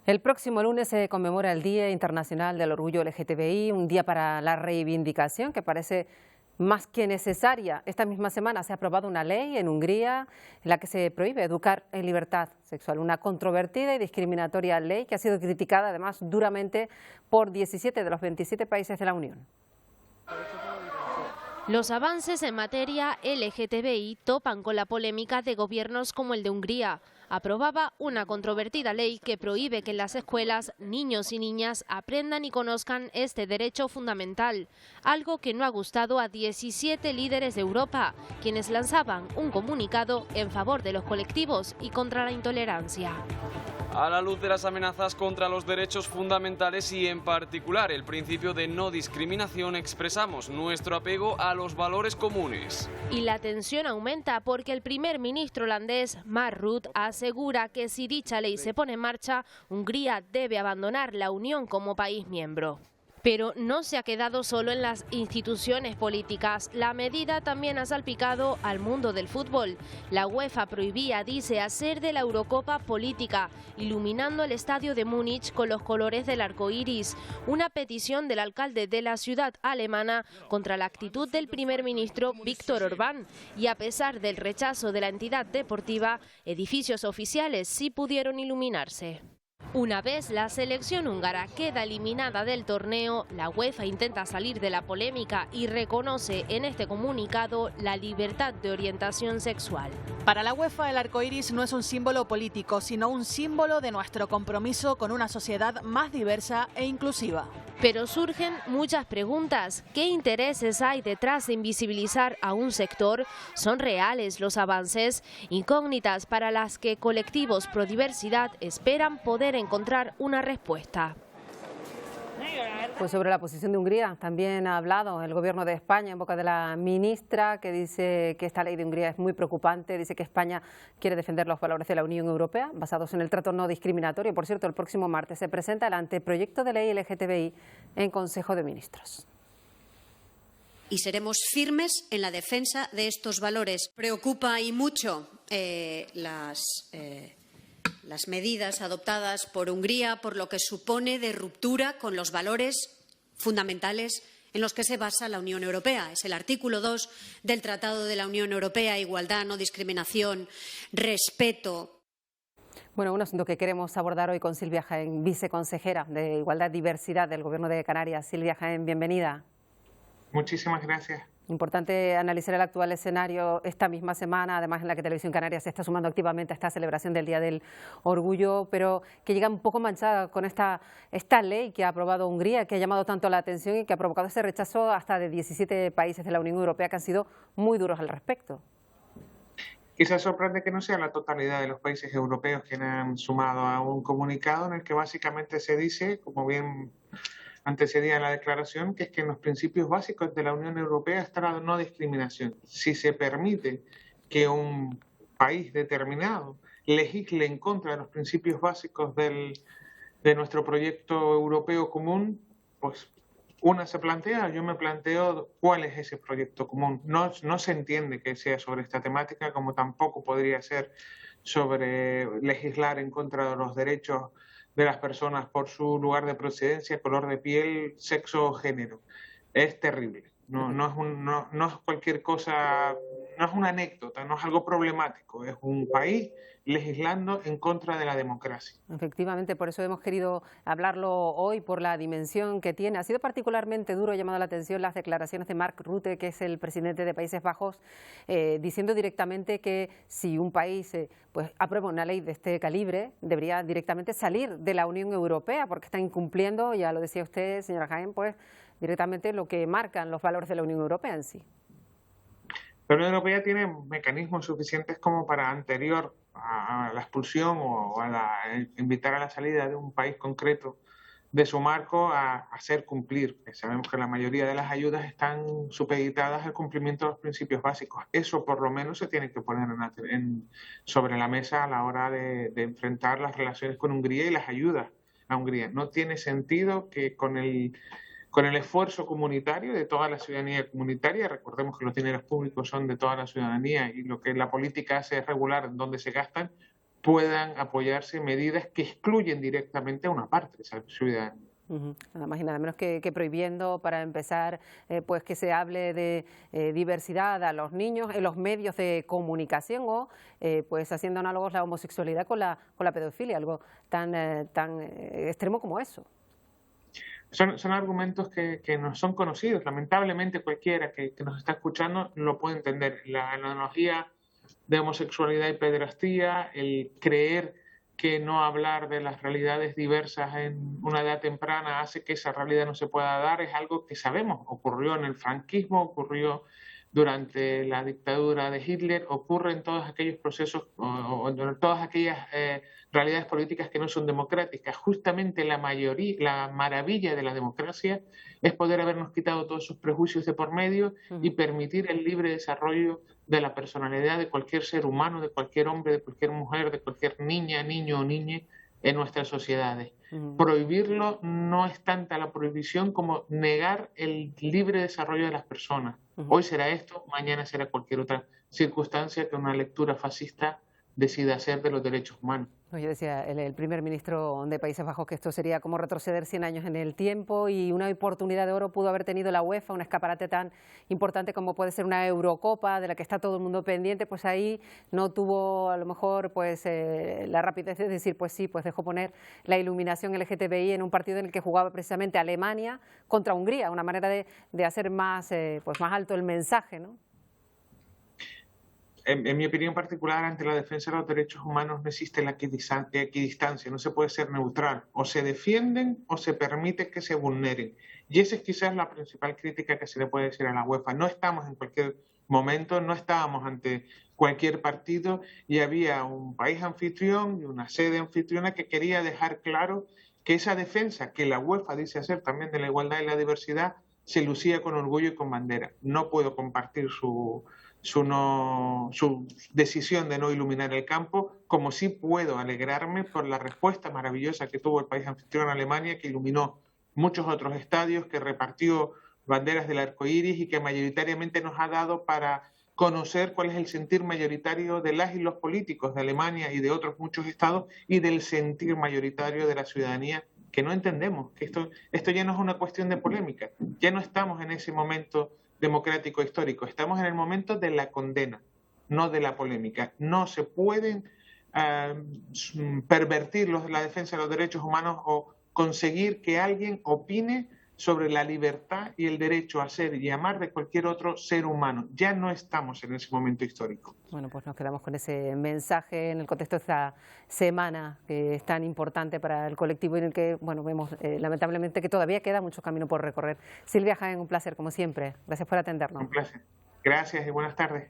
El próximo lunes se conmemora el Día Internacional del Orgullo LGTBI, un día para la reivindicación que parece más que necesaria. Esta misma semana se ha aprobado una ley en Hungría en la que se prohíbe educar en libertad sexual, una controvertida y discriminatoria ley que ha sido criticada además duramente por 17 de los 27 países de la Unión. Los avances en materia LGTBI topan con la polémica de gobiernos como el de Hungría. Aprobaba una controvertida ley que prohíbe que en las escuelas niños y niñas aprendan y conozcan este derecho fundamental, algo que no ha gustado a 17 líderes de Europa, quienes lanzaban un comunicado en favor de los colectivos y contra la intolerancia. A la luz de las amenazas contra los derechos fundamentales y en particular el principio de no discriminación, expresamos nuestro apego a los valores comunes. Y la tensión aumenta porque el primer ministro holandés, Mark Rutte, asegura que si dicha ley se pone en marcha, Hungría debe abandonar la Unión como país miembro. Pero no se ha quedado solo en las instituciones políticas. La medida también ha salpicado al mundo del fútbol. La UEFA prohibía, dice, hacer de la Eurocopa política, iluminando el estadio de Múnich con los colores del arco iris. Una petición del alcalde de la ciudad alemana contra la actitud del primer ministro Viktor Orbán. Y a pesar del rechazo de la entidad deportiva, edificios oficiales sí pudieron iluminarse. Una vez la selección húngara queda eliminada del torneo, la UEFA intenta salir de la polémica y reconoce en este comunicado la libertad de orientación sexual. Para la UEFA, el arco iris no es un símbolo político, sino un símbolo de nuestro compromiso con una sociedad más diversa e inclusiva. Pero surgen muchas preguntas. ¿Qué intereses hay detrás de invisibilizar a un sector? ¿Son reales los avances? Incógnitas para las que colectivos pro diversidad esperan poder encontrar una respuesta. Pues sobre la posición de Hungría también ha hablado el Gobierno de España en boca de la ministra, que dice que esta ley de Hungría es muy preocupante. Dice que España quiere defender los valores de la Unión Europea basados en el trato no discriminatorio. Por cierto, el próximo martes se presenta el anteproyecto de ley LGTBI en Consejo de Ministros. Y seremos firmes en la defensa de estos valores. Preocupa y mucho las medidas adoptadas por Hungría por lo que supone de ruptura con los valores fundamentales en los que se basa la Unión Europea. Es el artículo 2 del Tratado de la Unión Europea: igualdad, no discriminación, respeto. Bueno, un asunto que queremos abordar hoy con Silvia Jaén, viceconsejera de Igualdad y Diversidad del Gobierno de Canarias. Silvia Jaén, bienvenida. Muchísimas gracias. Importante analizar el actual escenario esta misma semana, además en la que Televisión Canaria se está sumando activamente a esta celebración del Día del Orgullo, pero que llega un poco manchada con esta ley que ha aprobado Hungría, que ha llamado tanto la atención y que ha provocado ese rechazo hasta de 17 países de la Unión Europea que han sido muy duros al respecto. Quizás sorprende que no sea la totalidad de los países europeos quienes han sumado a un comunicado en el que básicamente se dice, como bien antecedía la declaración, que es que en los principios básicos de la Unión Europea está la no discriminación. Si se permite que un país determinado legisle en contra de los principios básicos de nuestro proyecto europeo común, pues una se plantea, yo me planteo cuál es ese proyecto común. No se entiende que sea sobre esta temática, como tampoco podría ser sobre legislar en contra de los derechos de las personas por su lugar de procedencia, color de piel, sexo o género. Es terrible. No es cualquier cosa, no es una anécdota, no es algo problemático. Es un país legislando en contra de la democracia. Efectivamente, por eso hemos querido hablarlo hoy, por la dimensión que tiene. Ha sido particularmente duro, ha llamado la atención las declaraciones de Mark Rutte, que es el presidente de Países Bajos, diciendo directamente que si un país pues aprueba una ley de este calibre, debería directamente salir de la Unión Europea, porque está incumpliendo, ya lo decía usted, señora Jaén, pues directamente lo que marcan los valores de la Unión Europea en sí. La Unión Europea tiene mecanismos suficientes como para, anterior a la expulsión o invitar a la salida de un país concreto de su marco, a hacer cumplir. Sabemos que la mayoría de las ayudas están supeditadas al cumplimiento de los principios básicos. Eso por lo menos se tiene que poner sobre la mesa a la hora de enfrentar las relaciones con Hungría y las ayudas a Hungría. No tiene sentido que con el esfuerzo comunitario de toda la ciudadanía comunitaria, recordemos que los dineros públicos son de toda la ciudadanía y lo que la política hace es regular dónde se gastan, puedan apoyarse medidas que excluyen directamente a una parte de esa ciudadanía. Nada más y nada menos que prohibiendo, para empezar, pues que se hable de diversidad a los niños en los medios de comunicación, o pues haciendo análogos la homosexualidad con la pedofilia, algo tan extremo como eso. Son argumentos que no son conocidos. Lamentablemente cualquiera que nos está escuchando lo puede entender. La analogía de homosexualidad y pederastía, el creer que no hablar de las realidades diversas en una edad temprana hace que esa realidad no se pueda dar, es algo que sabemos. Ocurrió en el franquismo, ocurrió durante la dictadura de Hitler, ocurre en todos aquellos procesos o en todas aquellas realidades políticas que no son democráticas. Justamente la maravilla de la democracia es poder habernos quitado todos esos prejuicios de por medio y permitir el libre desarrollo de la personalidad de cualquier ser humano, de cualquier hombre, de cualquier mujer, de cualquier niña, niño o niña en nuestras sociedades. Prohibirlo no es tanta la prohibición como negar el libre desarrollo de las personas. Hoy será esto, mañana será cualquier otra circunstancia que una lectura fascista decida hacer de los derechos humanos. Yo decía el primer ministro de Países Bajos que esto sería como retroceder 100 años en el tiempo, y una oportunidad de oro pudo haber tenido la UEFA, un escaparate tan importante como puede ser una Eurocopa de la que está todo el mundo pendiente. Pues ahí no tuvo a lo mejor pues la rapidez de decir pues sí, pues dejó poner la iluminación LGTBI en un partido en el que jugaba precisamente Alemania contra Hungría, una manera de hacer más, pues más alto el mensaje, ¿no? En mi opinión particular, ante la defensa de los derechos humanos no existe la equidistancia, no se puede ser neutral. O se defienden o se permite que se vulneren. Y esa es quizás la principal crítica que se le puede decir a la UEFA. No estamos en cualquier momento, no estábamos ante cualquier partido, y había un país anfitrión y una sede anfitriona que quería dejar claro que esa defensa que la UEFA dice hacer también de la igualdad y la diversidad se lucía con orgullo y con bandera. No puedo compartir su decisión de no iluminar el campo, como sí puedo alegrarme por la respuesta maravillosa que tuvo el país anfitrión, Alemania, que iluminó muchos otros estadios, que repartió banderas del arco iris y que mayoritariamente nos ha dado para conocer cuál es el sentir mayoritario de las y los políticos de Alemania y de otros muchos estados, y del sentir mayoritario de la ciudadanía, que no entendemos, que esto ya no es una cuestión de polémica, ya no estamos en ese momento democrático histórico, estamos en el momento de la condena, no de la polémica. No se pueden pervertir la defensa de los derechos humanos o conseguir que alguien opine sobre la libertad y el derecho a ser y amar de cualquier otro ser humano. Ya no estamos en ese momento histórico. Bueno, pues nos quedamos con ese mensaje en el contexto de esta semana que es tan importante para el colectivo, y en el que, bueno, vemos lamentablemente que todavía queda mucho camino por recorrer. Silvia Jaén, un placer como siempre. Gracias por atendernos. Un placer. Gracias y buenas tardes.